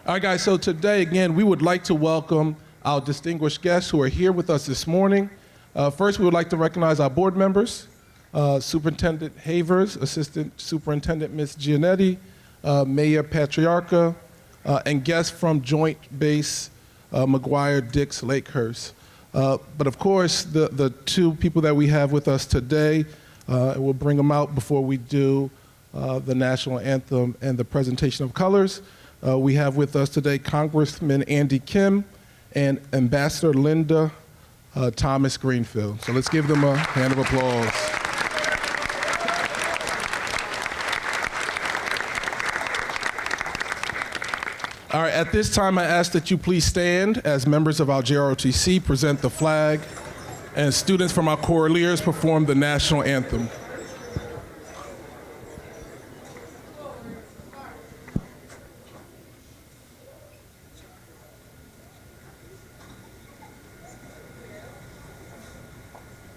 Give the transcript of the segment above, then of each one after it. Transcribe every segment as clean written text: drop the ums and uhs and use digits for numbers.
All right, guys, so today, again, we would like to welcome our distinguished guests who are here with us this morning. First, we would like to recognize our board members, Superintendent Havers, Assistant Superintendent Ms. Giannetti, Mayor Patriarca, and guests from Joint Base McGuire-Dix Lakehurst. But of course, the two people that we have with us today, we'll bring them out before we do the National Anthem and the presentation of colors. We have with us today Congressman Andy Kim and Ambassador Linda Thomas-Greenfield. So let's give them a hand of applause. All right, at this time, I ask that you please stand as members of our JROTC present the flag and students from our Choraleers perform the National Anthem.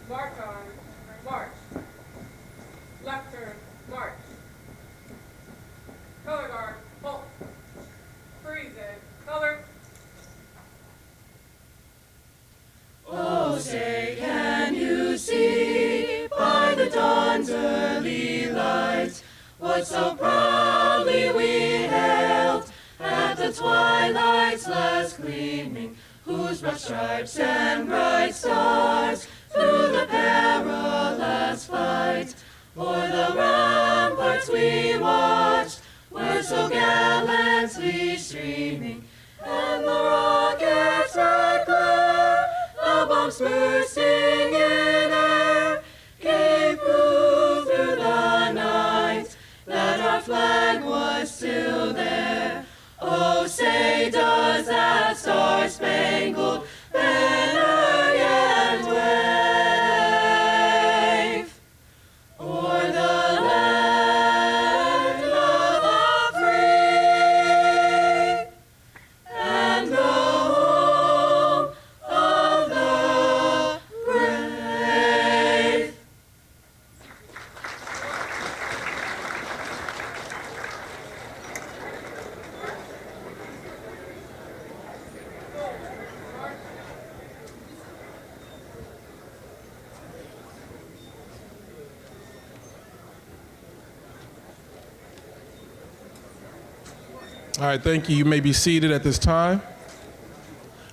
March on, march. Left turn, march. Color guard, halt. Freeze it, color. Oh, say, can you see by the dawn's early light what so proudly we hailed at the twilight's last gleaming, whose broad stripes and bright stars through the perilous fight o'er the ramparts we watched were so gallantly streaming, and the rockets that glare, the bombs bursting in air, gave proof through the night that our flag was still there. Oh, say, does that star-spangled banner yet wave o'er the land of the free and the home of the brave? All right, thank you. You may be seated at this time.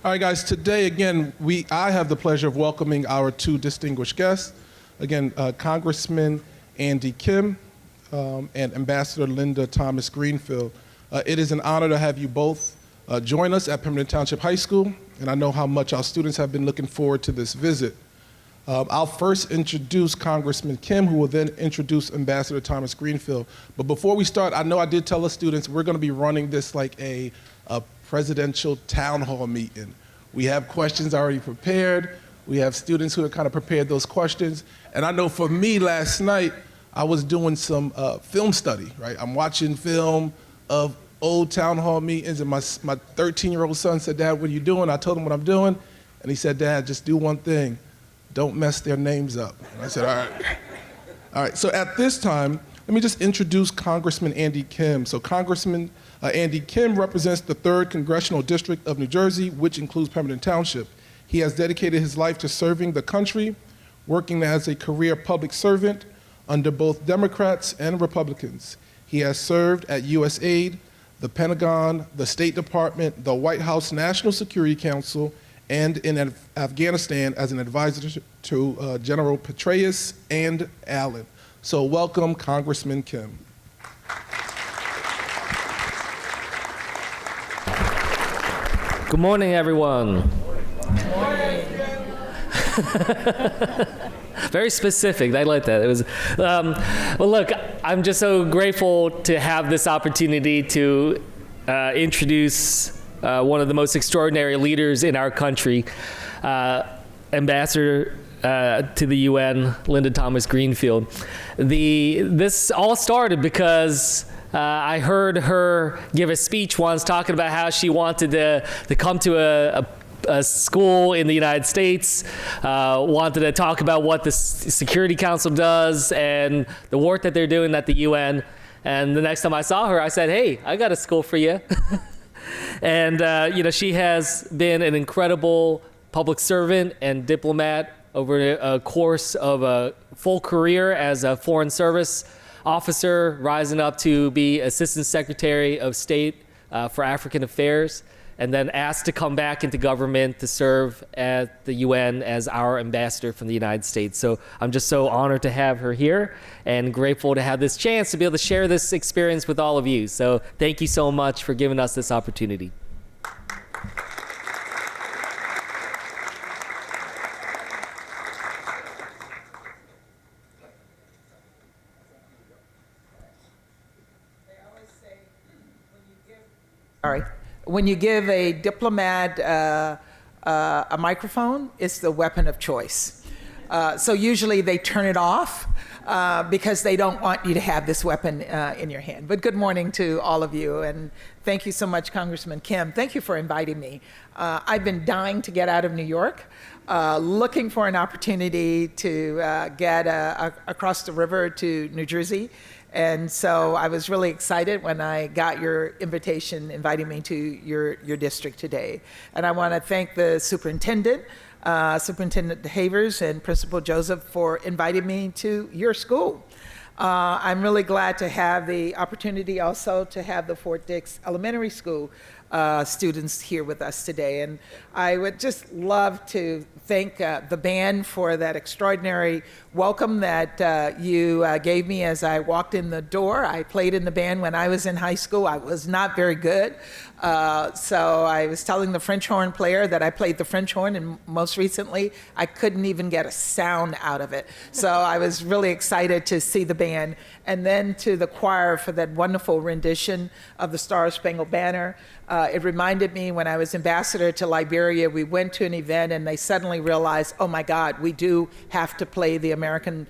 All right, guys, today, again, I have the pleasure of welcoming our two distinguished guests. Again, Congressman Andy Kim and Ambassador Linda Thomas-Greenfield. It is an honor to have you both join us at Pemberton Township High School, and I know how much our students have been looking forward to this visit. I'll first introduce Congressman Kim, who will then introduce Ambassador Thomas-Greenfield. But before we start, I know I did tell the students we're going to be running this like a presidential town hall meeting. We have questions already prepared. We have students who have kind of prepared those questions. And I know for me last night, I was doing some film study, right? I'm watching film of old town hall meetings, and my 13-year-old son said, "Dad, what are you doing?" I told him what I'm doing, and he said, "Dad, just do one thing. Don't mess their names up." And I said, all right. All right, so at this time, let me just introduce Congressman Andy Kim. So Congressman Andy Kim represents the 3rd Congressional District of New Jersey, which includes Pemberton Township. He has dedicated his life to serving the country, working as a career public servant under both Democrats and Republicans. He has served at USAID, the Pentagon, the State Department, the White House National Security Council, and in Afghanistan as an advisor to General Petraeus and Allen. So welcome, Congressman Kim. Good morning, everyone. Good morning. Very specific. I like that. It was. Well, look, I'm just so grateful to have this opportunity to introduce one of the most extraordinary leaders in our country, Ambassador to the UN, Linda Thomas-Greenfield. This all started because I heard her give a speech once talking about how she wanted to come to a school in the United States, wanted to talk about what the Security Council does and the work that they're doing at the UN. And the next time I saw her, I said, "Hey, I got a school for you." And, she has been an incredible public servant and diplomat over a course of a full career as a Foreign Service officer, rising up to be Assistant Secretary of State for African Affairs, and then asked to come back into government to serve at the UN as our ambassador from the United States. So I'm just so honored to have her here and grateful to have this chance to be able to share this experience with all of you. So thank you so much for giving us this opportunity. When you give a diplomat a microphone, it's the weapon of choice. So usually they turn it off because they don't want you to have this weapon in your hand. But good morning to all of you, and thank you so much, Congressman Kim. Thank you for inviting me. I've been dying to get out of New York, looking for an opportunity to get across the river to New Jersey. And so I was really excited when I got your invitation inviting me to your district today. And I want to thank the superintendent, Superintendent Havers and Principal Joseph for inviting me to your school. I'm really glad to have the opportunity also to have the Fort Dix Elementary School students here with us today. And I would just love to thank the band for that extraordinary welcome that you gave me as I walked in the door. I played in the band when I was in high school. I was not very good. So I was telling the French horn player that I played the French horn, and most recently, I couldn't even get a sound out of it. So I was really excited to see the band. And then to the choir for that wonderful rendition of the Star Spangled Banner. It reminded me when I was ambassador to Liberia, we went to an event and they suddenly realized, oh my God, we do have to play the American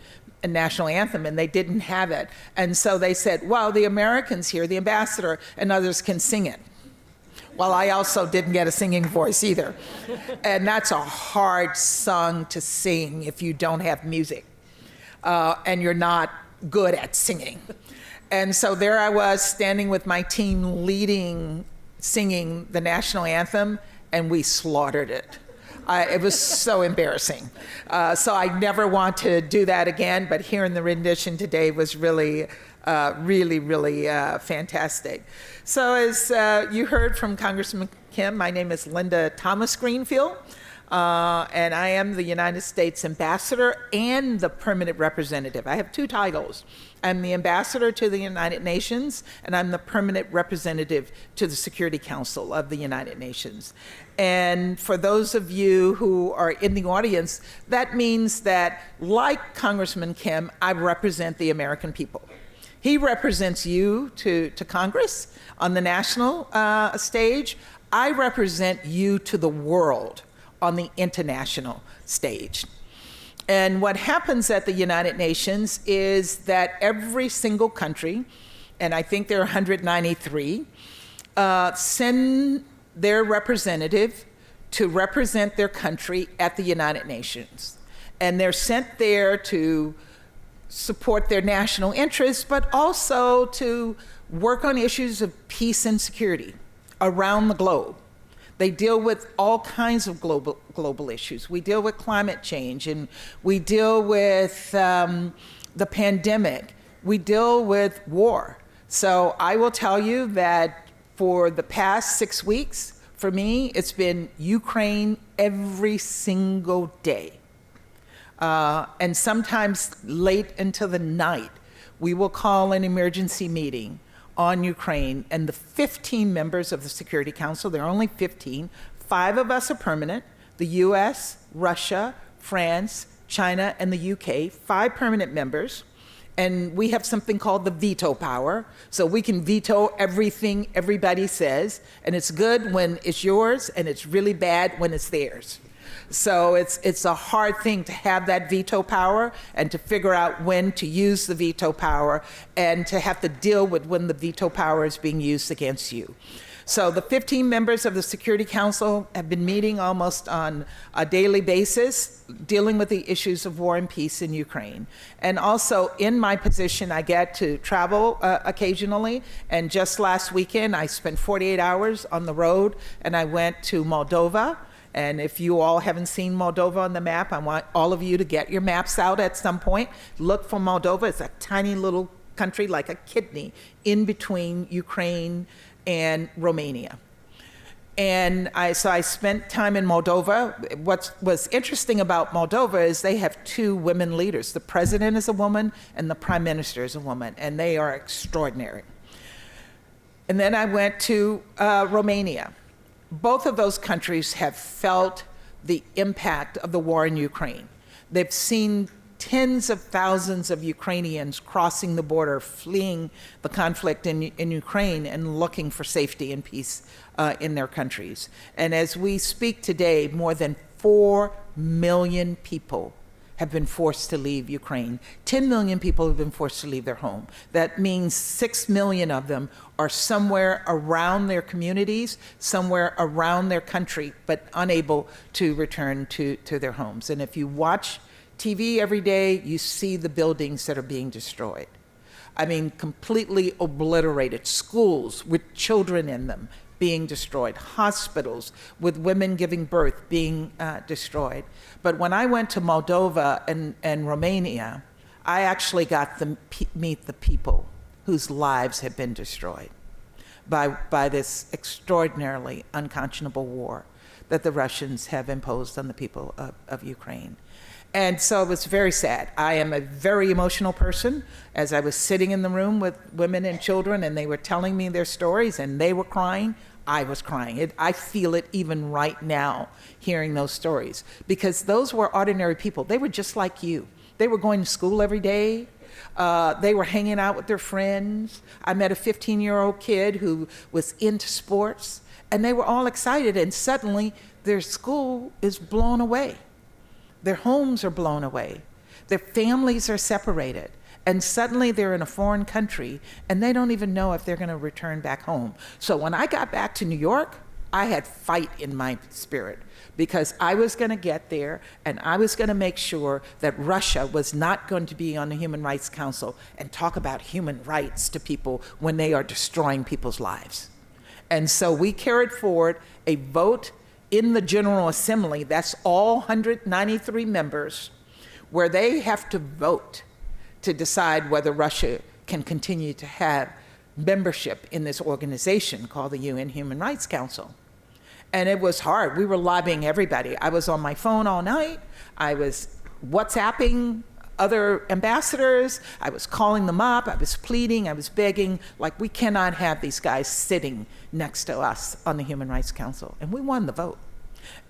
National Anthem, and they didn't have it. And so they said, well, the Americans here, the ambassador and others can sing it. Well, I also didn't get a singing voice either. And that's a hard song to sing if you don't have music and you're not good at singing. And so there I was standing with my team singing the national anthem, and we slaughtered it. It was so embarrassing. So I never want to do that again, but hearing the rendition today was really fantastic. So as you heard from Congressman Kim, my name is Linda Thomas-Greenfield, and I am the United States Ambassador and the Permanent Representative. I have two titles. I'm the Ambassador to the United Nations, and I'm the Permanent Representative to the Security Council of the United Nations. And for those of you who are in the audience, that means that, like Congressman Kim, I represent the American people. He represents you to Congress on the national stage. I represent you to the world on the international stage. And what happens at the United Nations is that every single country, and I think there are 193, send their representative to represent their country at the United Nations. And they're sent there to support their national interests, but also to work on issues of peace and security around the globe. They deal with all kinds of global issues. We deal with climate change, and we deal with the pandemic. We deal with war. So I will tell you that for the past 6 weeks, for me, it's been Ukraine every single day. And sometimes late into the night, we will call an emergency meeting on Ukraine, and the 15 members of the Security Council, there are only 15, 5 of us are permanent, the US, Russia, France, China, and the UK, 5 permanent members, and we have something called the veto power, so we can veto everything everybody says, and it's good when it's yours, and it's really bad when it's theirs. So it's a hard thing to have that veto power and to figure out when to use the veto power and to have to deal with when the veto power is being used against you. So the 15 members of the Security Council have been meeting almost on a daily basis, dealing with the issues of war and peace in Ukraine. And also in my position, I get to travel occasionally. And just last weekend, I spent 48 hours on the road and I went to Moldova. And if you all haven't seen Moldova on the map, I want all of you to get your maps out at some point. Look for Moldova. It's a tiny little country like a kidney in between Ukraine and Romania. And so I spent time in Moldova. What was interesting about Moldova is they have two women leaders. The president is a woman and the prime minister is a woman, and they are extraordinary. And then I went to Romania. Both of those countries have felt the impact of the war in Ukraine. They've seen tens of thousands of Ukrainians crossing the border, fleeing the conflict in Ukraine and looking for safety and peace in their countries. And as we speak today, more than 4 million people have been forced to leave Ukraine. 10 million people have been forced to leave their home. That means 6 million of them are somewhere around their communities, somewhere around their country, but unable to return to their homes. And if you watch TV every day, you see the buildings that are being destroyed. I mean, completely obliterated. Schools with children in them being destroyed. Hospitals with women giving birth being destroyed. But when I went to Moldova and Romania, I actually got to meet the people whose lives had been destroyed by this extraordinarily unconscionable war that the Russians have imposed on the people of Ukraine. And so it was very sad. I am a very emotional person. As I was sitting in the room with women and children and they were telling me their stories and they were crying, I was crying. I feel it even right now, hearing those stories, because those were ordinary people. They were just like you. They were going to school every day. They were hanging out with their friends. I met a 15-year-old kid who was into sports, and they were all excited, and suddenly their school is blown away. Their homes are blown away. Their families are separated. And suddenly they're in a foreign country and they don't even know if they're going to return back home. So when I got back to New York, I had fight in my spirit because I was going to get there and I was going to make sure that Russia was not going to be on the Human Rights Council and talk about human rights to people when they are destroying people's lives. And so we carried forward a vote in the General Assembly, that's all 193 members, where they have to vote to decide whether Russia can continue to have membership in this organization called the UN Human Rights Council. And it was hard. We were lobbying everybody. I was on my phone all night. I was WhatsApping other ambassadors. I was calling them up. I was pleading. I was begging, like, we cannot have these guys sitting next to us on the Human Rights Council. And we won the vote.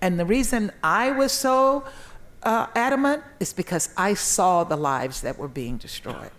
And the reason I was so adamant is because I saw the lives that were being destroyed.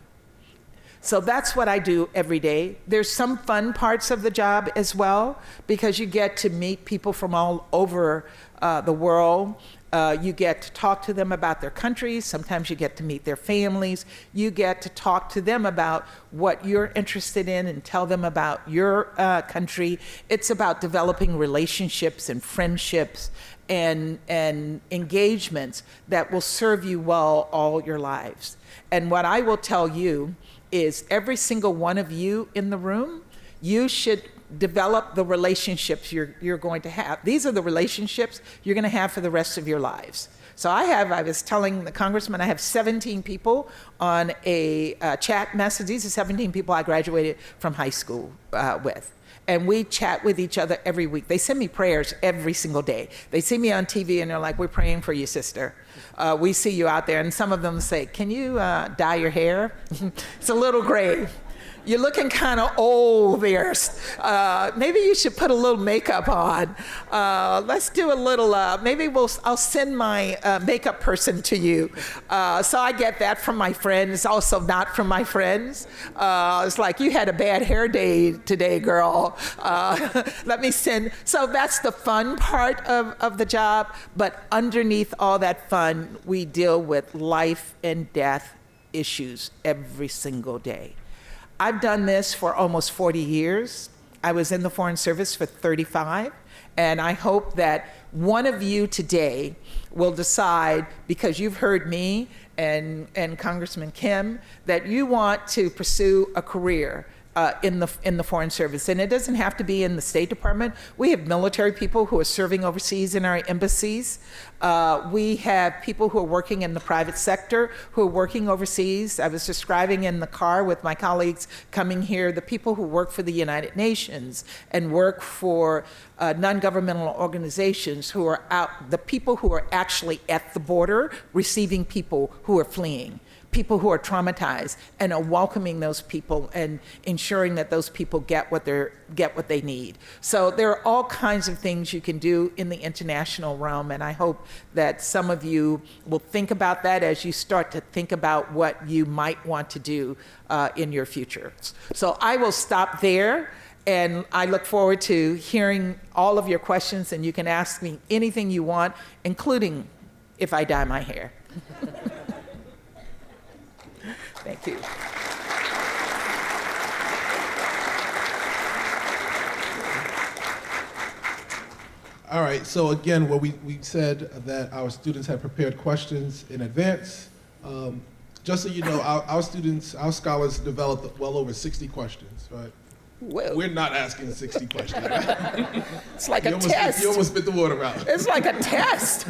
So that's what I do every day. There's some fun parts of the job as well, because you get to meet people from all over the world. You get to talk to them about their countries. Sometimes you get to meet their families. You get to talk to them about what you're interested in and tell them about your country. It's about developing relationships and friendships and engagements that will serve you well all your lives. And what I will tell you is every single one of you in the room, you should develop the relationships you're going to have. These are the relationships you're going to have for the rest of your lives. So I was telling the congressman, I have 17 people on a chat message. These are 17 people I graduated from high school with. And we chat with each other every week. They send me prayers every single day. They see me on TV and they're like, we're praying for you, sister. We see you out there. And some of them say, can you dye your hair? It's a little gray. You're looking kind of old there. Maybe you should put a little makeup on. Let's do a little, I'll send my makeup person to you. So I get that from my friends, also not from my friends. It's like, you had a bad hair day today, girl. Let me send. So that's the fun part of the job. But underneath all that fun, we deal with life and death issues every single day. I've done this for almost 40 years. I was in the Foreign Service for 35, and I hope that one of you today will decide, because you've heard me and Congressman Kim, that you want to pursue a career in the Foreign Service. And it doesn't have to be in the State Department. We have military people who are serving overseas in our embassies. We have people who are working in the private sector who are working overseas. I was describing in the car with my colleagues coming here, the people who work for the United Nations and work for non-governmental organizations who are out, the people who are actually at the border receiving people who are fleeing, people who are traumatized, and are welcoming those people and ensuring that those people get what they need. So there are all kinds of things you can do in the international realm, and I hope that some of you will think about that as you start to think about what you might want to do in your future. So I will stop there, and I look forward to hearing all of your questions, and you can ask me anything you want, including if I dye my hair. Thank you. All right, so again, we said that our students had prepared questions in advance. Just so you know, our students, our scholars developed well over 60 questions, right? Well, We're not asking 60 questions, right? it's like a test. You almost spit the water out. It's like a test.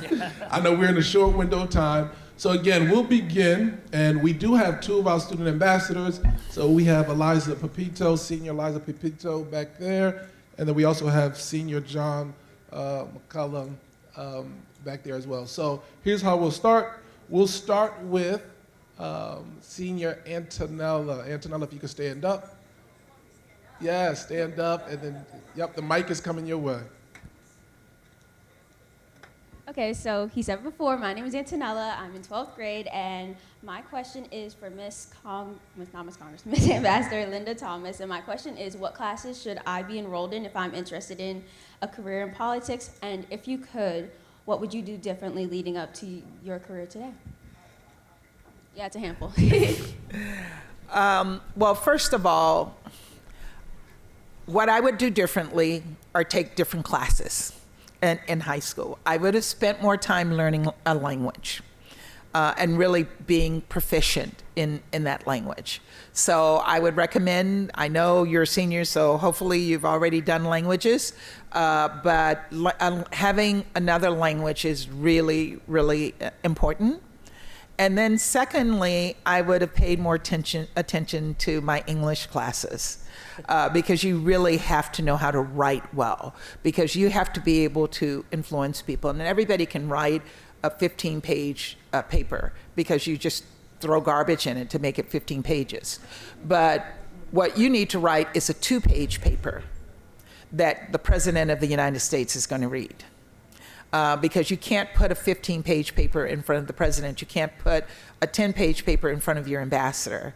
I know we're in a short window of time. So again, we'll begin, and we do have two of our student ambassadors. So we have Eliza Pepito, Senior Eliza Pepito back there, and then we also have Senior John McCullum back there as well. So here's how we'll start. We'll start with Senior Antonella. Antonella, if you could stand up. Yeah, stand up, and then, yep, the mic is coming your way. Okay, so he said before, my name is Antonella. I'm in 12th grade, and my question is for Miss Ambassador Linda Thomas. And my question is, what classes should I be enrolled in if I'm interested in a career in politics? And if you could, what would you do differently leading up to your career today? Yeah, it's a handful. Well, first of all, what I would do differently are take different classes in high school. I would have spent more time learning a language and really being proficient in that language. So I would recommend, I know you're seniors, so hopefully you've already done languages, but having another language is really, really important. And then secondly, I would have paid more attention to my English classes because you really have to know how to write well, because you have to be able to influence people. And everybody can write a 15-page paper because you just throw garbage in it to make it 15 pages. But what you need to write is a 2-page paper that the President of the United States is going to read. Because you can't put a 15-page paper in front of the president. You can't put a 10-page paper in front of your ambassador.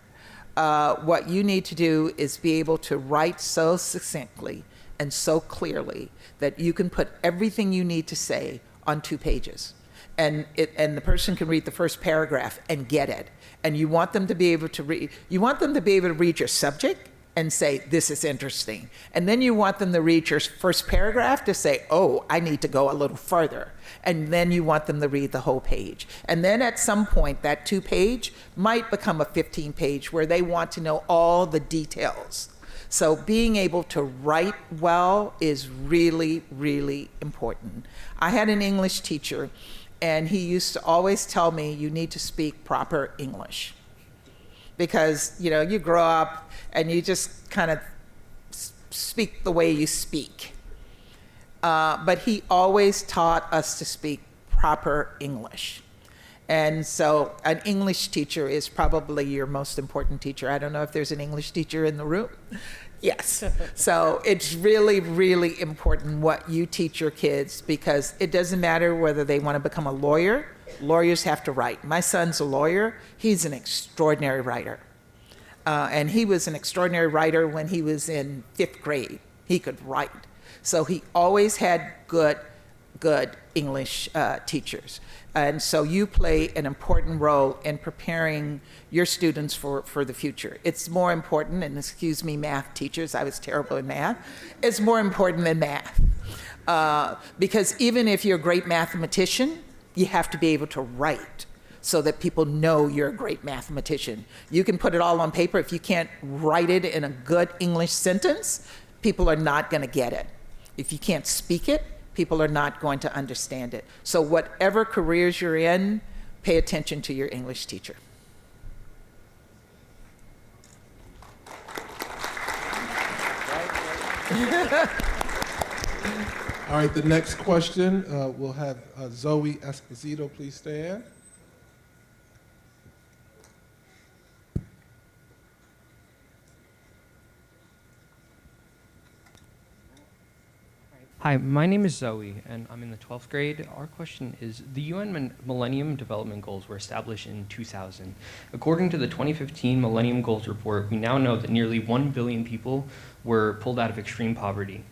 What you need to do is be able to write so succinctly and so clearly that you can put everything you need to say on 2 pages. And the person can read the first paragraph and get it. And you want them to be able to read, your subject and say, this is interesting. And then you want them to read your first paragraph to say, oh, I need to go a little further. And then you want them to read the whole page. And then at some point, that 2-page might become a 15-page where they want to know all the details. So being able to write well is really, really important. I had an English teacher, and he used to always tell me, you need to speak proper English. Because, you grow up and you just kind of speak the way you speak. But he always taught us to speak proper English. And so an English teacher is probably your most important teacher. I don't know if there's an English teacher in the room. Yes. So it's really, really important what you teach your kids, because it doesn't matter whether they want to become a lawyer. Lawyers have to write. My son's a lawyer. He's an extraordinary writer. And he was an extraordinary writer when he was in 5th grade. He could write. So he always had good English teachers. And so you play an important role in preparing your students for the future. It's more important, and excuse me, math teachers, I was terrible in math. It's more important than math. Because even if you're a great mathematician, you have to be able to write so that people know you're a great mathematician. You can put it all on paper. If you can't write it in a good English sentence, people are not going to get it. If you can't speak it, people are not going to understand it. So whatever careers you're in, pay attention to your English teacher. All right, the next question, we'll have Zoe Esposito, please stand. Hi, my name is Zoe, and I'm in the 12th grade. Our question is, the UN Millennium Development Goals were established in 2000. According to the 2015 Millennium Goals report, we now know that nearly 1 billion people were pulled out of extreme poverty.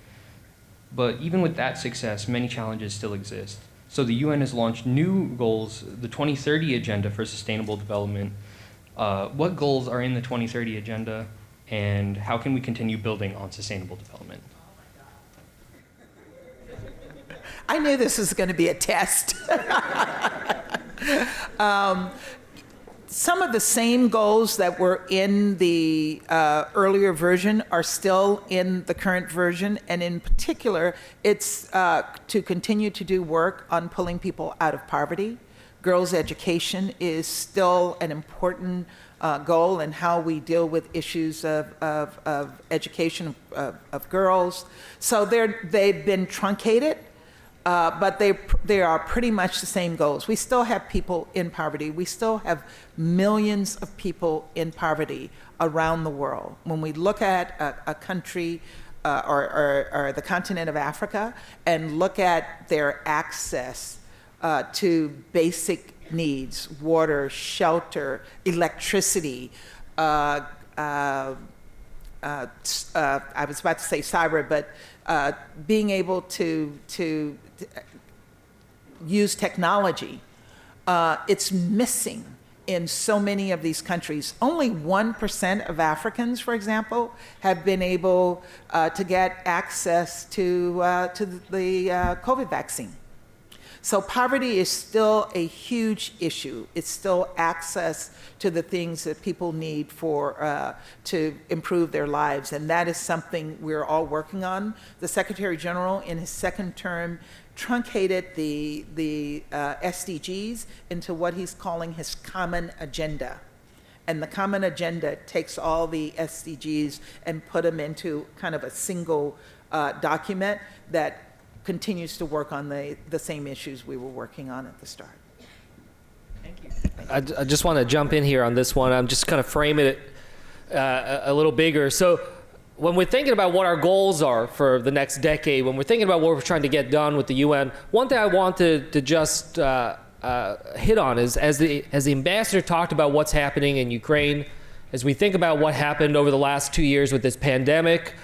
But even with that success, many challenges still exist. So the UN has launched new goals, the 2030 Agenda for Sustainable Development. What goals are in the 2030 Agenda, and how can we continue building on sustainable development? I knew this was going to be a test. Some of the same goals that were in the earlier version are still in the current version, and in particular, it's to continue to do work on pulling people out of poverty. Girls' education is still an important goal in how we deal with issues of education of girls. So they've been truncated. But they are pretty much the same goals. We still have people in poverty. We still have millions of people in poverty around the world. When we look at a country or the continent of Africa and look at their access to basic needs, water, shelter, electricity, I was about to say cyber, but being able to use technology, it's missing in so many of these countries. Only 1% of Africans, for example, have been able to get access to the COVID vaccine. So poverty is still a huge issue. It's still access to the things that people need to improve their lives, and that is something we're all working on. The Secretary General, in his second term, truncated the SDGs into what he's calling his common agenda. And the common agenda takes all the SDGs and put them into kind of a single document that continues to work on the same issues we were working on at the start. Thank you. I just want to jump in here on this one. I'm just kind of framing it a little bigger. So when we're thinking about what our goals are for the next decade, when we're thinking about what we're trying to get done with the UN, one thing I want to just hit on is, as the ambassador talked about what's happening in Ukraine, as we think about what happened over the last 2 years with this pandemic,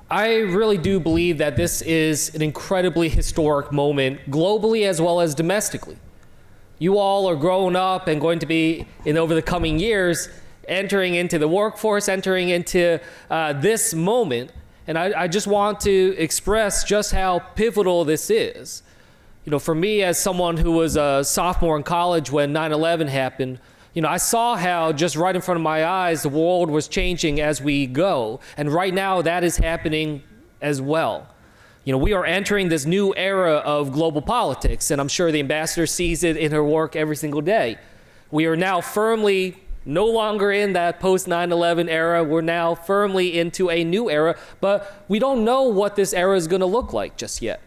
I really do believe that this is an incredibly historic moment globally as well as domestically. You all are growing up and going to be, over the coming years, entering into the workforce, entering into this moment. And I just want to express just how pivotal this is. For me, as someone who was a sophomore in college when 9/11 happened, I saw how just right in front of my eyes, the world was changing as we go. And right now that is happening as well. We are entering this new era of global politics, and I'm sure the ambassador sees it in her work every single day. We are now firmly no longer in that post 9/11 era. We're now firmly into a new era, but we don't know what this era is going to look like just yet.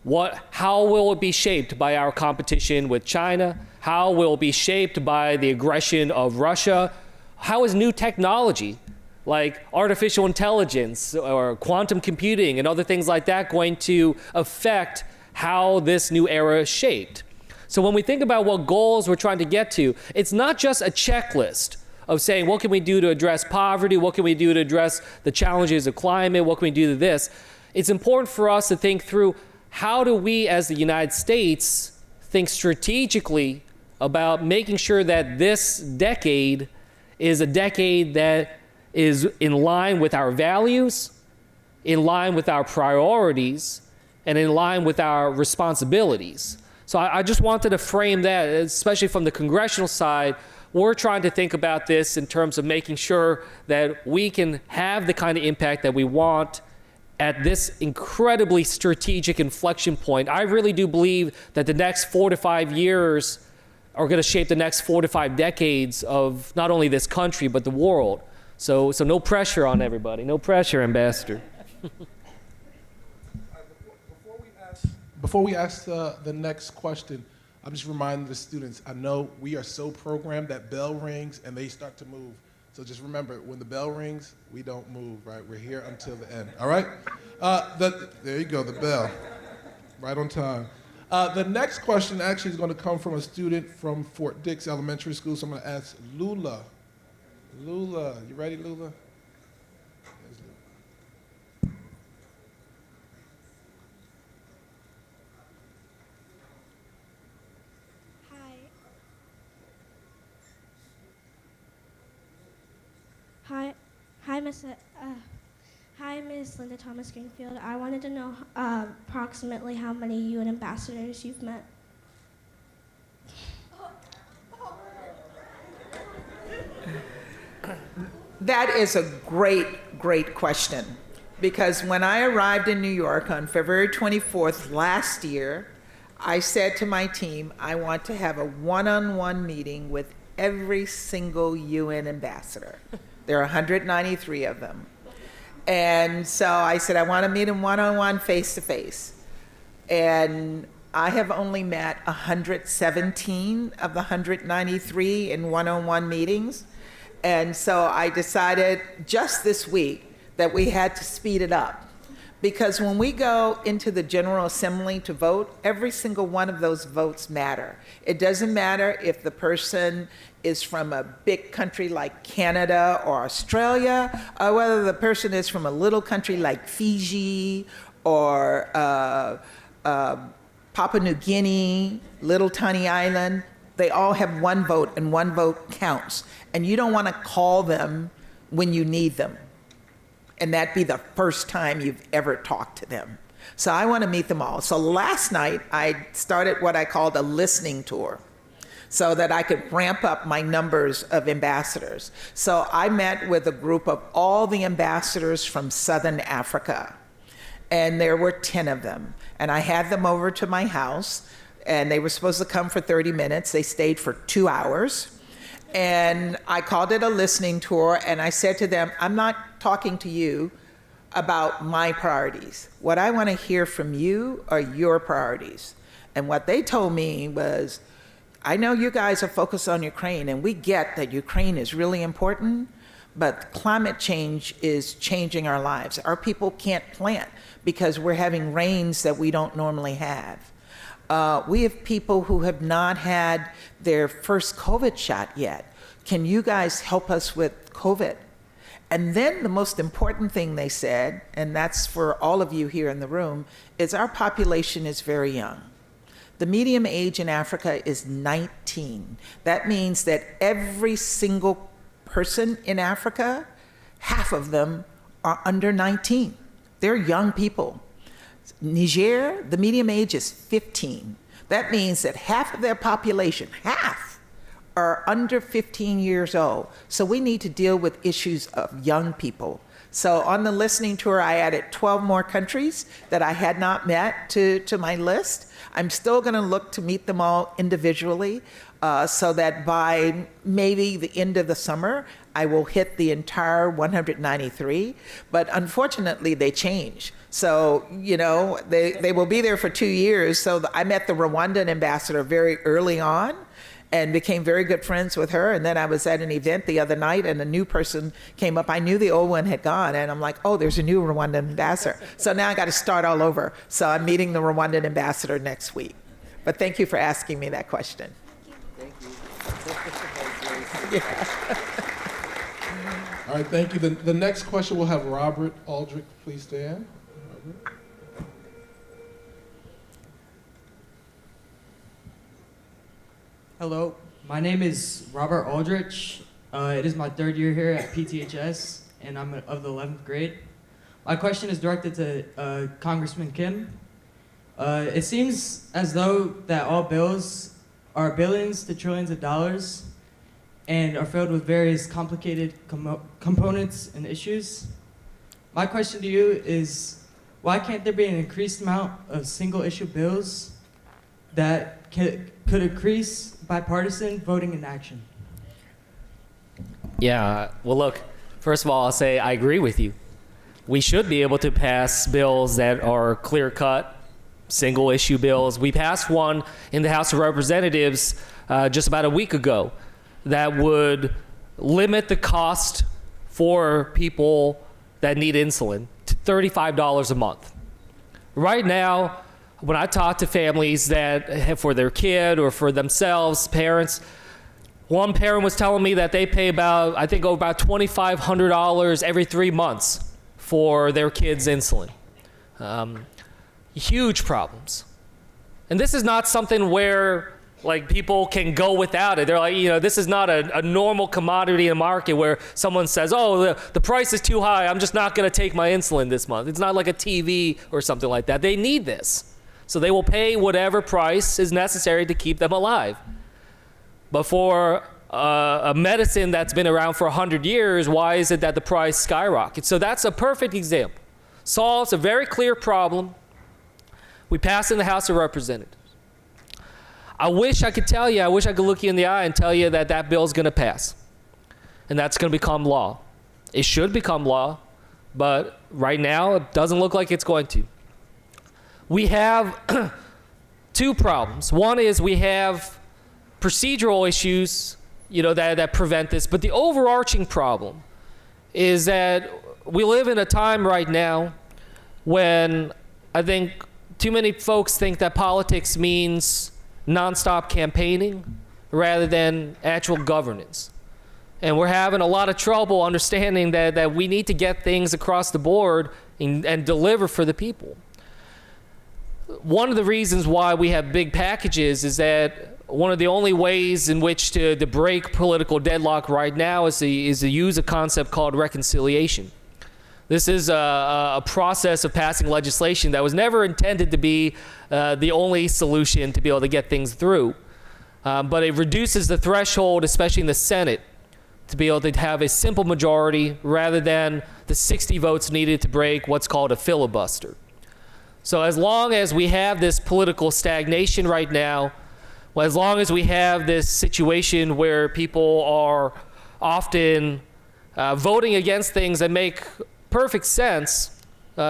How will it be shaped by our competition with China? How will it be shaped by the aggression of Russia? How is new technology like artificial intelligence or quantum computing and other things like that going to affect how this new era is shaped? So when we think about what goals we're trying to get to, it's not just a checklist of saying, what can we do to address poverty? What can we do to address the challenges of climate? What can we do to this? It's important for us to think through, how do we as the United States think strategically about making sure that this decade is a decade that is in line with our values, in line with our priorities, and in line with our responsibilities. So I just wanted to frame that, especially from the congressional side. We're trying to think about this in terms of making sure that we can have the kind of impact that we want at this incredibly strategic inflection point. I really do believe that the next 4 to 5 years are going to shape the next 4 to 5 decades of not only this country, but the world. So no pressure on everybody. No pressure, Ambassador. Before we ask the next question, I'm just reminding the students, I know we are so programmed that bell rings and they start to move. So just remember, when the bell rings, we don't move, right? We're here until the end, all right? There you go, the bell, right on time. The next question actually is going to come from a student from Fort Dix Elementary School, so I'm going to ask Lula. Lula, you ready, Lula? Hi, Miss Linda Thomas-Greenfield. I wanted to know approximately how many UN ambassadors you've met. That is a great question. Because when I arrived in New York on February 24th last year, I said to my team, I want to have a one-on-one meeting with every single UN ambassador. There are 193 of them. And so I said, I want to meet them one-on-one, face-to-face. And I have only met 117 of the 193 in one-on-one meetings. And so I decided just this week that we had to speed it up. Because when we go into the General Assembly to vote, every single one of those votes matter. It doesn't matter if the person is from a big country like Canada or Australia, or whether the person is from a little country like Fiji or Papua New Guinea, little tiny island. They all have one vote, and one vote counts. And you don't want to call them when you need them, and that be the first time you've ever talked to them. So I want to meet them all. So last night, I started what I called a listening tour so that I could ramp up my numbers of ambassadors. So I met with a group of all the ambassadors from Southern Africa, and there were 10 of them. And I had them over to my house, and they were supposed to come for 30 minutes. They stayed for 2 hours. And I called it a listening tour, and I said to them, I'm not talking to you about my priorities. What I want to hear from you are your priorities. And what they told me was, I know you guys are focused on Ukraine, and we get that Ukraine is really important, but climate change is changing our lives. Our people can't plant because we're having rains that we don't normally have. We have people who have not had their first COVID shot yet. Can you guys help us with COVID? And then the most important thing they said, and that's for all of you here in the room, is our population is very young. The median age in Africa is 19. That means that every single person in Africa, half of them are under 19. They're young people. Niger, the median age is 15. That means that half of their population, half, are under 15 years old. So we need to deal with issues of young people. So on the listening tour, I added 12 more countries that I had not met to my list. I'm still going to look to meet them all individually so that by maybe the end of the summer, I will hit the entire 193. But unfortunately, they change. So, you know, they will be there for 2 years. So I met the Rwandan ambassador very early on and became very good friends with her. And then I was at an event the other night and a new person came up. I knew the old one had gone and I'm like, oh, there's a new Rwandan ambassador. So now I got to start all over. So I'm meeting the Rwandan ambassador next week. But thank you for asking me that question. Thank you. All right, thank you. The next question will have Robert Aldrich. Please stand. Robert. Hello, my name is Robert Aldrich. It is my 3rd year here at PTHS, and I'm of the 11th grade. My question is directed to Congressman Kim. It seems as though that all bills are billions to trillions of dollars and are filled with various complicated components and issues. My question to you is, why can't there be an increased amount of single-issue bills that could increase bipartisan voting and action? Yeah, well, look, first of all, I'll say I agree with you. We should be able to pass bills that are clear-cut, single-issue bills. We passed one in the House of Representatives just about a week ago that would limit the cost for people that need insulin to $35 a month. Right now, when I talk to families that have for their kid or for themselves, parents, one parent was telling me that they pay about $2,500 every 3 months for their kids' insulin. Huge problems. And this is not something where like people can go without it. They're like, you know, this is not a normal commodity in the market where someone says, oh, the price is too high, I'm just not going to take my insulin this month. It's not like a TV or something like that. They need this. So they will pay whatever price is necessary to keep them alive. But for a medicine that's been around for 100 years, why is it that the price skyrockets? So that's a perfect example. Solves a very clear problem. We passed in the House of Representatives. I wish I could tell you, I wish I could look you in the eye and tell you that that bill's going to pass. And that's going to become law. It should become law, but right now it doesn't look like it's going to. We have 2 problems. One is we have procedural issues, you know, that prevent this, but the overarching problem is that we live in a time right now when I think too many folks think that politics means nonstop campaigning rather than actual governance. And we're having a lot of trouble understanding that we need to get things across the board and deliver for the people. One of the reasons why we have big packages is that one of the only ways in which to break political deadlock right now is to use a concept called reconciliation. This is a process of passing legislation that was never intended to be the only solution to be able to get things through. But it reduces the threshold, especially in the Senate, to be able to have a simple majority rather than the 60 votes needed to break what's called a filibuster. So as long as we have this political stagnation right now, well, as long as we have this situation where people are often voting against things that make perfect sense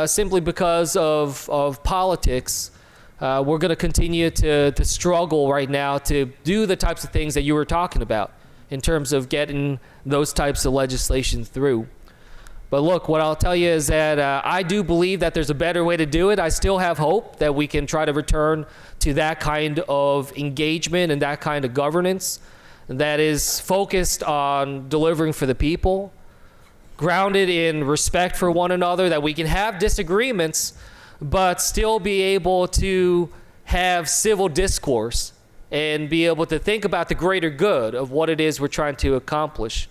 simply because of politics, we're going to continue to struggle right now to do the types of things that you were talking about in terms of getting those types of legislation through. But look, what I'll tell you is that I do believe that there's a better way to do it. I still have hope that we can try to return to that kind of engagement and that kind of governance that is focused on delivering for the people, grounded in respect for one another, that we can have disagreements but still be able to have civil discourse and be able to think about the greater good of what it is we're trying to accomplish.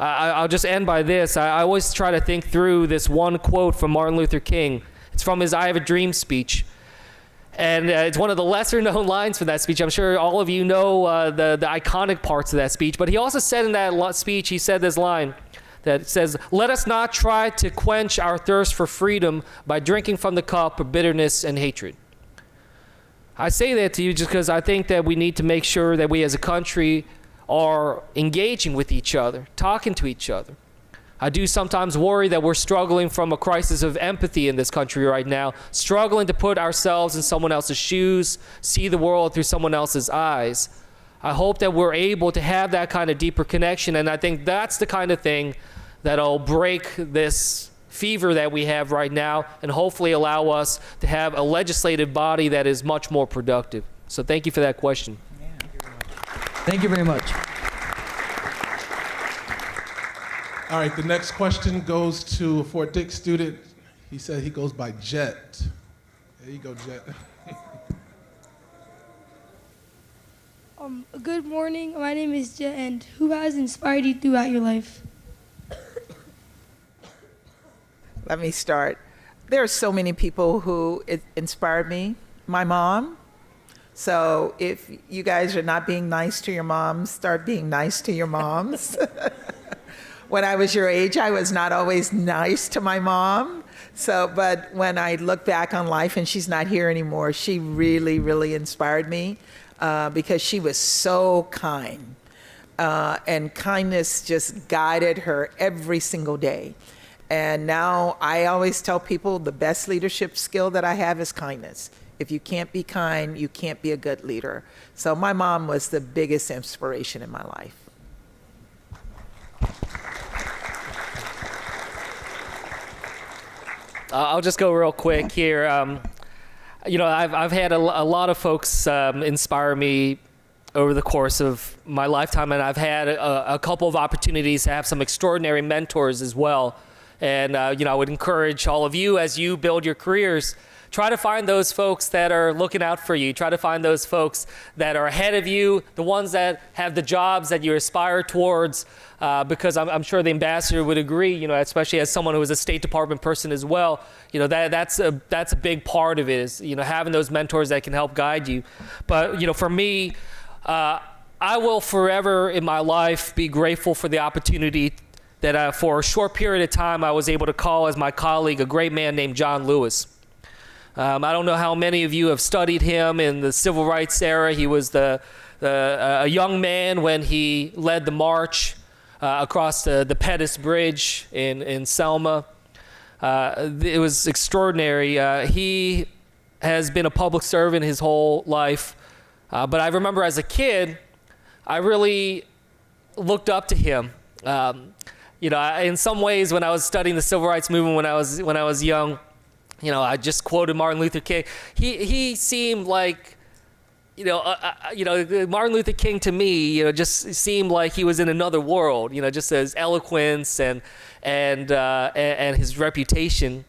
I'll just end by this. I always try to think through this one quote from Martin Luther King. It's from his I Have a Dream speech. And it's one of the lesser known lines from that speech. I'm sure all of you know the iconic parts of that speech. But he also said in that speech, he said this line that says, "Let us not try to quench our thirst for freedom by drinking from the cup of bitterness and hatred." I say that to you just because I think that we need to make sure that we as a country are engaging with each other, talking to each other, I do sometimes worry that we're struggling from a crisis of empathy in this country right now, struggling to put ourselves in someone else's shoes, see the world through someone else's eyes. I hope that we're able to have that kind of deeper connection, and I think that's the kind of thing that'll break this fever that we have right now and hopefully allow us to have a legislative body that is much more productive. So thank you for that question. Thank you very much. All right, the next question goes to a Fort Dix student. He said he goes by Jet. There you go, Jet. Good morning. My name is Jet, and who has inspired you throughout your life? Let me start. There are so many people who inspired me. My mom. So if you guys are not being nice to your moms, start being nice to your moms. When I was your age, I was not always nice to my mom. But when I look back on life, and she's not here anymore, she really, really inspired me because she was so kind. And kindness just guided her every single day. And now I always tell people the best leadership skill that I have is kindness. If you can't be kind, you can't be a good leader. So my mom was the biggest inspiration in my life. I'll just go real quick here. I've had a lot of folks inspire me over the course of my lifetime, and I've had a couple of opportunities to have some extraordinary mentors as well. And I would encourage all of you, as you build your careers, try to find those folks that are looking out for you. Try to find those folks that are ahead of you, the ones that have the jobs that you aspire towards, because I'm sure the ambassador would agree, especially as someone who is a State Department person as well, that's a big part of it is, having those mentors that can help guide you. But, for me, I will forever in my life be grateful for the opportunity that for a short period of time I was able to call as my colleague a great man named John Lewis. I don't know how many of you have studied him in the civil rights era. He was a young man when he led the march across the Pettus Bridge in Selma. It was extraordinary. He has been a public servant his whole life. But I remember as a kid, I really looked up to him. In some ways, when I was studying the civil rights movement when I was young, I just quoted Martin Luther King. He seemed like, Martin Luther King to me, just seemed like he was in another world. Just his eloquence and his reputation.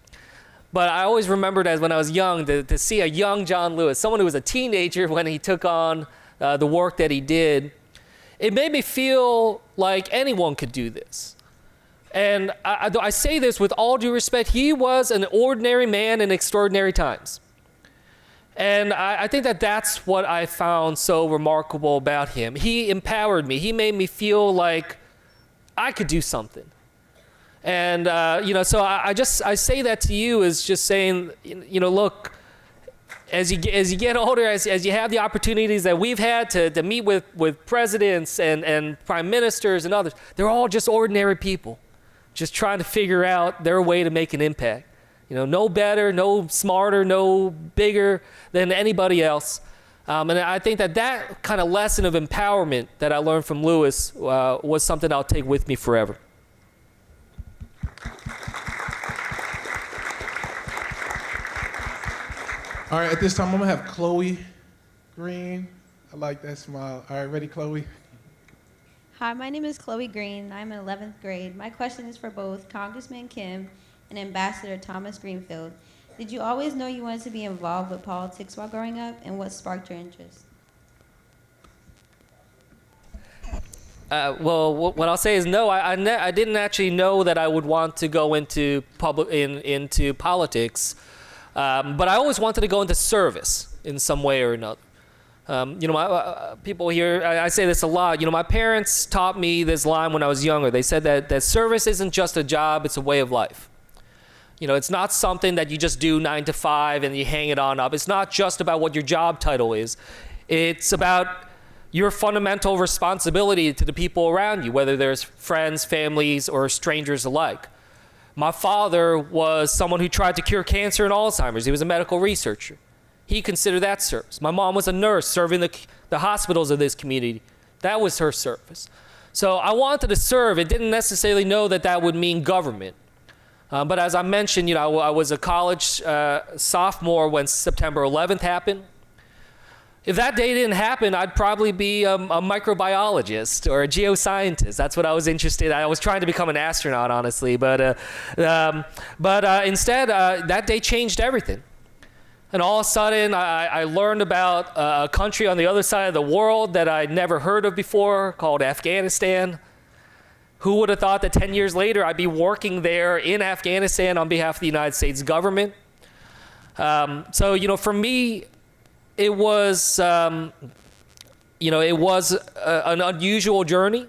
But I always remembered as when I was young to see a young John Lewis, someone who was a teenager when he took on the work that he did. It made me feel like anyone could do this. And I say this with all due respect. He was an ordinary man in extraordinary times. And I think that's what I found so remarkable about him. He empowered me. He made me feel like I could do something. And, so I say that to you as just saying, look, as you get older, as you have the opportunities that we've had to meet with presidents and prime ministers and others, they're all just ordinary people, just trying to figure out their way to make an impact. No better, no smarter, no bigger than anybody else. And I think that kind of lesson of empowerment that I learned from Lewis was something I'll take with me forever. All right, at this time, I'm gonna have Chloe Green. I like that smile. All right, ready, Chloe? Hi, my name is Chloe Green. I'm in 11th grade. My question is for both Congressman Kim and Ambassador Thomas-Greenfield. Did you always know you wanted to be involved with politics while growing up, and what sparked your interest? Well, what I'll say is no. I didn't actually know that I would want to go into politics, but I always wanted to go into service in some way or another. People here, I say this a lot. My parents taught me this line when I was younger. They said that service isn't just a job; it's a way of life. It's not something that you just do 9 to 5 and you hang it on up. It's not just about what your job title is. It's about your fundamental responsibility to the people around you, whether there's friends, families, or strangers alike. My father was someone who tried to cure cancer and Alzheimer's. He was a medical researcher. He considered that service. My mom was a nurse serving the hospitals of this community. That was her service. So I wanted to serve. It didn't necessarily know that that would mean government. But as I mentioned, you know, I was a college sophomore when September 11th happened. If that day didn't happen, I'd probably be a microbiologist or a geoscientist. That's what I was interested in. I was trying to become an astronaut, honestly. But instead, that day changed everything. And all of a sudden, I learned about a country on the other side of the world that I'd never heard of before, called Afghanistan. Who would have thought that 10 years later I'd be working there in Afghanistan on behalf of the United States government? So, you know, for me, it was, an unusual journey.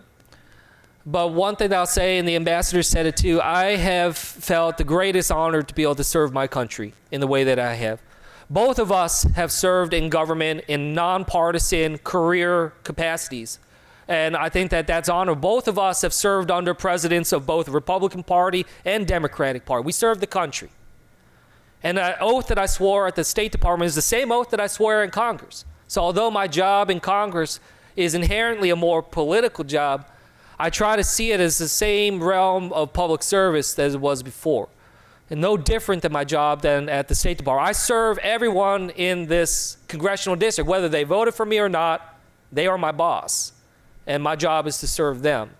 But one thing that I'll say, and the ambassador said it too, I have felt the greatest honor to be able to serve my country in the way that I have. Both of us have served in government in nonpartisan career capacities. And I think that that's honor. Both of us have served under presidents of both the Republican Party and Democratic Party. We served the country. And the oath that I swore at the State Department is the same oath that I swear in Congress. So although my job in Congress is inherently a more political job, I try to see it as the same realm of public service as it was before. And no different than my job than at the State Department. I serve everyone in this congressional district, whether they voted for me or not. They are my boss. And my job is to serve them.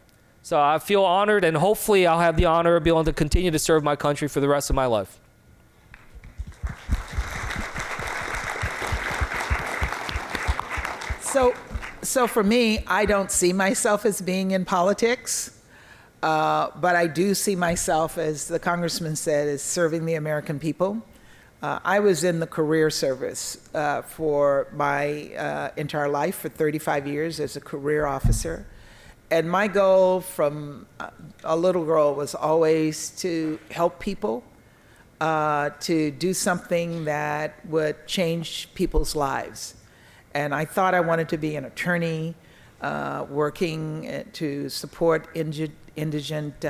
So I feel honored, and hopefully I'll have the honor of being able to continue to serve my country for the rest of my life. So for me, I don't see myself as being in politics, but I do see myself, as the congressman said, as serving the American people. I was in the career service for my entire life, for 35 years as a career officer. And my goal from a little girl was always to help people, to do something that would change people's lives. And I thought I wanted to be an attorney, working to support indigent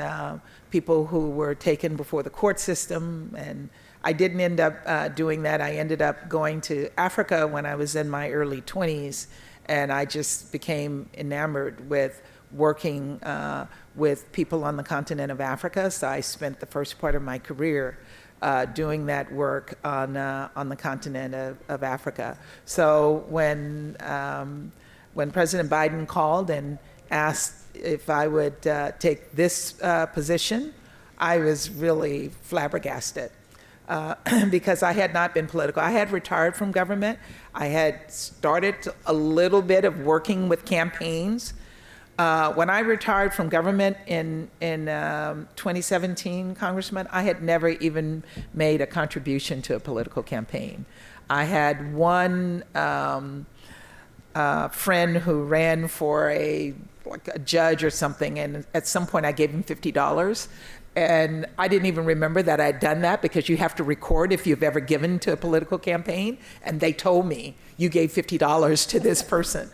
people who were taken before the court system. And I didn't end up doing that. I ended up going to Africa when I was in my early 20s, and I just became enamored with working with people on the continent of Africa. So I spent the first part of my career doing that work on the continent of Africa. So when President Biden called and asked if I would take this position, I was really flabbergasted. Because I had not been political. I had retired from government. I had started a little bit of working with campaigns. When I retired from government in 2017, Congressman, I had never even made a contribution to a political campaign. I had one friend who ran for a judge or something, and at some point I gave him $50. And I didn't even remember that I'd done that, because you have to record if you've ever given to a political campaign. And they told me, you gave $50 to this person.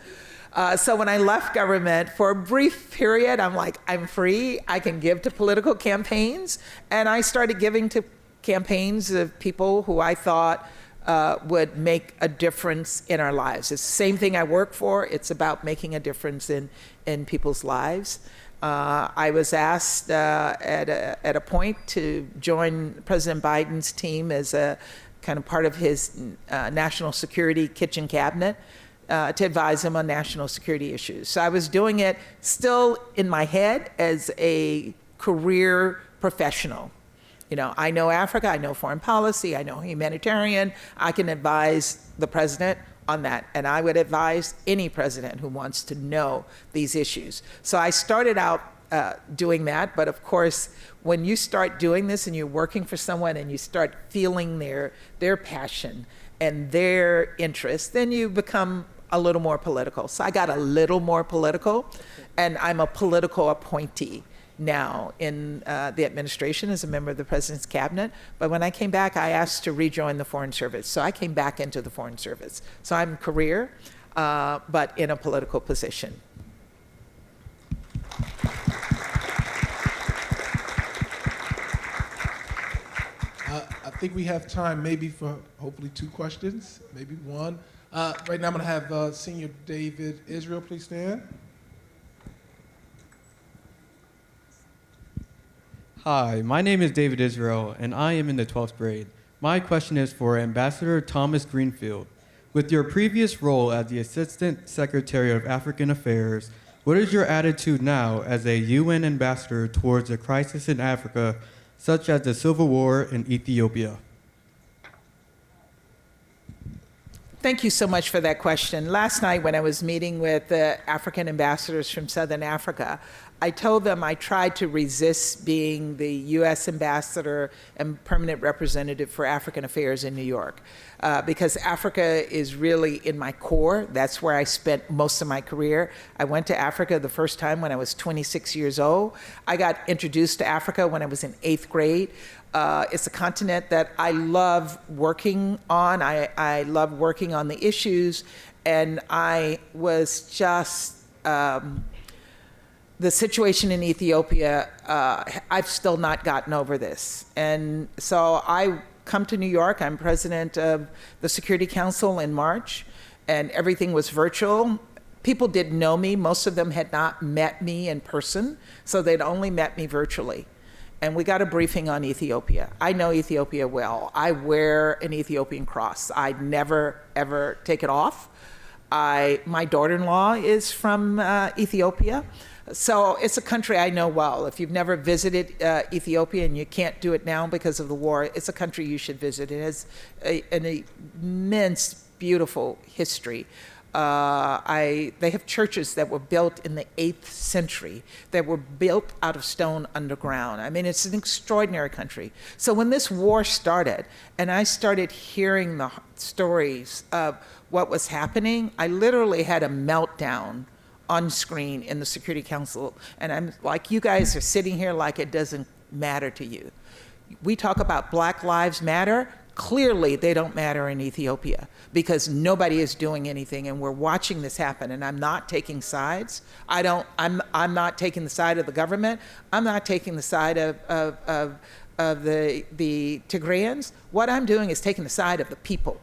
So when I left government, for a brief period, I'm like, I'm free. I can give to political campaigns. And I started giving to campaigns of people who I thought would make a difference in our lives. It's the same thing I work for. It's about making a difference in people's lives. I was asked at a point to join President Biden's team as a kind of part of his national security kitchen cabinet to advise him on national security issues. So I was doing it still in my head as a career professional. You know, I know Africa, I know foreign policy, I know humanitarian. I can advise the president on that, and I would advise any president who wants to know these issues. So I started out doing that, but of course, when you start doing this and you're working for someone and you start feeling their passion and their interest, then you become a little more political. So I got a little more political, and I'm a political appointee now in the administration as a member of the president's cabinet. But when I came back, I asked to rejoin the Foreign Service. So I came back into the Foreign Service. So I'm career. but in a political position. I think we have time maybe for hopefully 2 questions, maybe 1. Right now I'm going to have Senior David Israel please stand. Hi, my name is David Israel, and I am in the 12th grade. My question is for Ambassador Thomas-Greenfield. With your previous role as the Assistant Secretary of African Affairs, what is your attitude now as a UN ambassador towards a crisis in Africa, such as the civil war in Ethiopia? Thank you so much for that question. Last night when I was meeting with the African ambassadors from Southern Africa, I told them I tried to resist being the U.S. ambassador and permanent representative for African affairs in New York because Africa is really in my core. That's where I spent most of my career. I went to Africa the first time when I was 26 years old. I got introduced to Africa when I was in 8th grade. It's a continent that I love working on. I love working on the issues, and I was just the situation in Ethiopia, I've still not gotten over this. And so I come to New York, I'm president of the Security Council in March, and everything was virtual. People didn't know me, most of them had not met me in person, so they'd only met me virtually. And we got a briefing on Ethiopia. I know Ethiopia well. I wear an Ethiopian cross. I never, ever take it off. My daughter-in-law is from Ethiopia. So it's a country I know well. If you've never visited Ethiopia and you can't do it now because of the war, it's a country you should visit. It has an immense, beautiful history. They have churches that were built in the 8th century, that were built out of stone underground. I mean, it's an extraordinary country. So when this war started, and I started hearing the stories of what was happening, I literally had a meltdown on screen in the Security Council. And I'm like, you guys are sitting here like it doesn't matter to you. We talk about Black Lives Matter. Clearly, they don't matter in Ethiopia because nobody is doing anything, and we're watching this happen. And I'm not taking sides. I'm not taking the side of the government. I'm not taking the side of the Tigrayans. What I'm doing is taking the side of the people.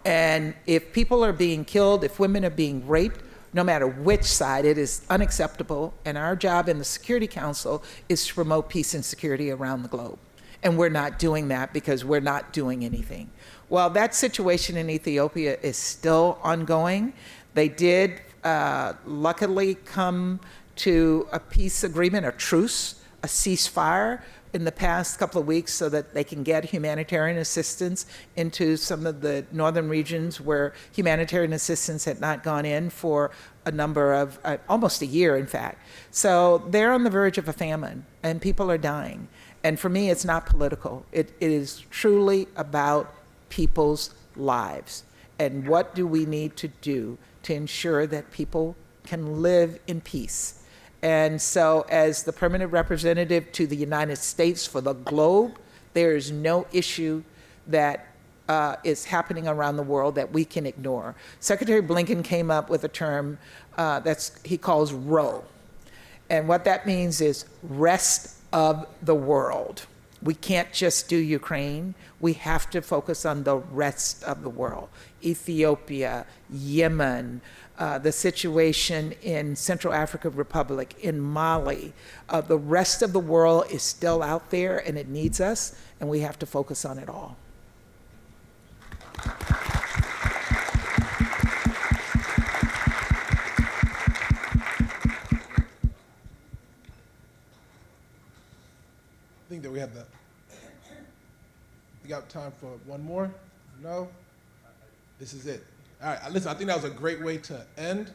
And if people are being killed, if women are being raped, no matter which side, it is unacceptable. And our job in the Security Council is to promote peace and security around the globe. And we're not doing that because we're not doing anything. Well, that situation in Ethiopia is still ongoing. They did luckily come to a peace agreement, a truce, a ceasefire in the past couple of weeks so that they can get humanitarian assistance into some of the northern regions where humanitarian assistance had not gone in for a number of, almost a year in fact. So they're on the verge of a famine and people are dying. And for me, it's not political. It is truly about people's lives. And what do we need to do to ensure that people can live in peace? And so as the permanent representative to the United States for the globe, there is no issue that is happening around the world that we can ignore. Secretary Blinken came up with a term he calls ROW. And what that means is rest of the world. We can't just do Ukraine. We have to focus on the rest of the world. Ethiopia, Yemen, the situation in Central African Republic, in Mali. The rest of the world is still out there and it needs us, and we have to focus on it all. I think that we have that. We got time for one more? No? This is it. All right, listen, I think that was a great way to end.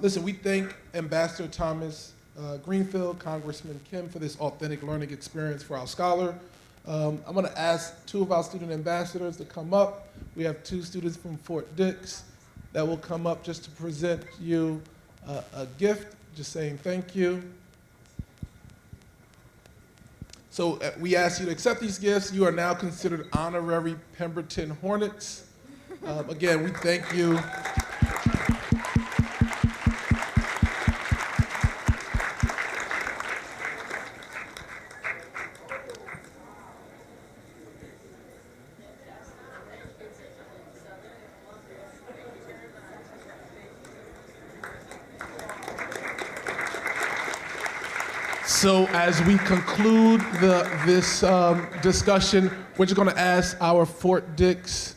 Listen, we thank Ambassador Thomas-Greenfield, Congressman Kim for this authentic learning experience for our scholar. I'm gonna ask 2 of our student ambassadors to come up. We have 2 students from Fort Dix that will come up just to present you a gift, just saying thank you. So we ask you to accept these gifts. You are now considered honorary Pemberton Hornets. Again, we thank you. So as we conclude this discussion, we're just going to ask our Fort Dix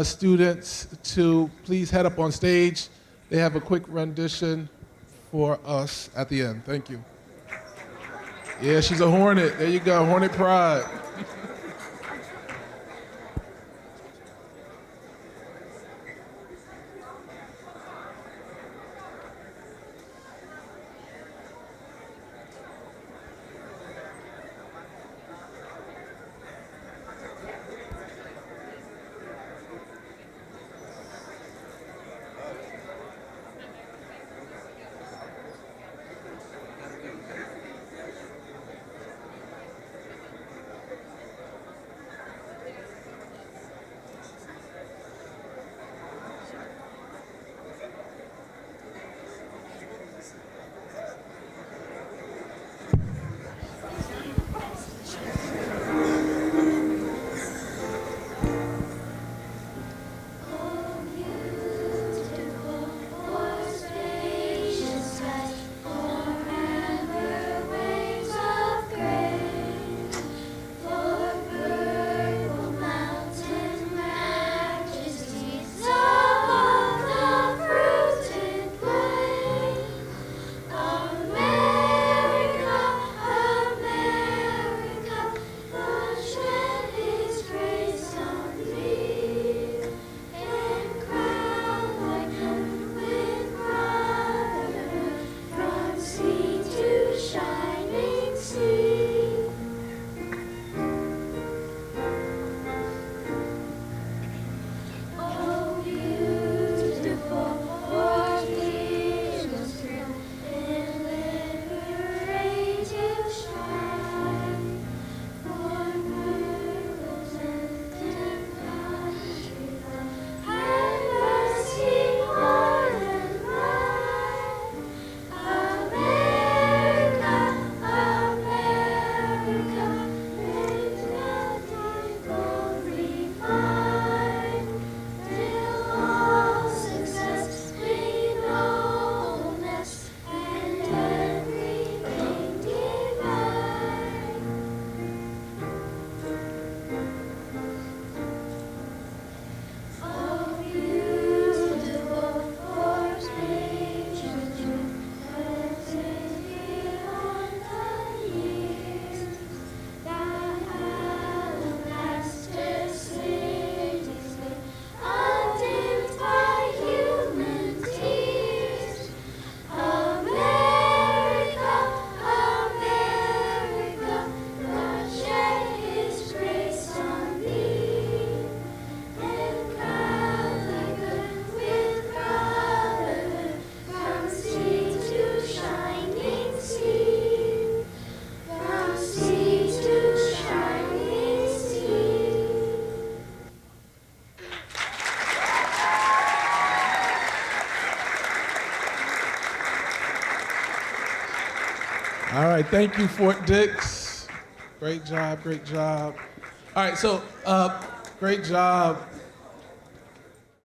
students to please head up on stage. They have a quick rendition for us at the end. Thank you. Yeah, she's a Hornet. There you go, Hornet Pride. All right, thank you, Fort Dix. Great job, great job. All right, so great job.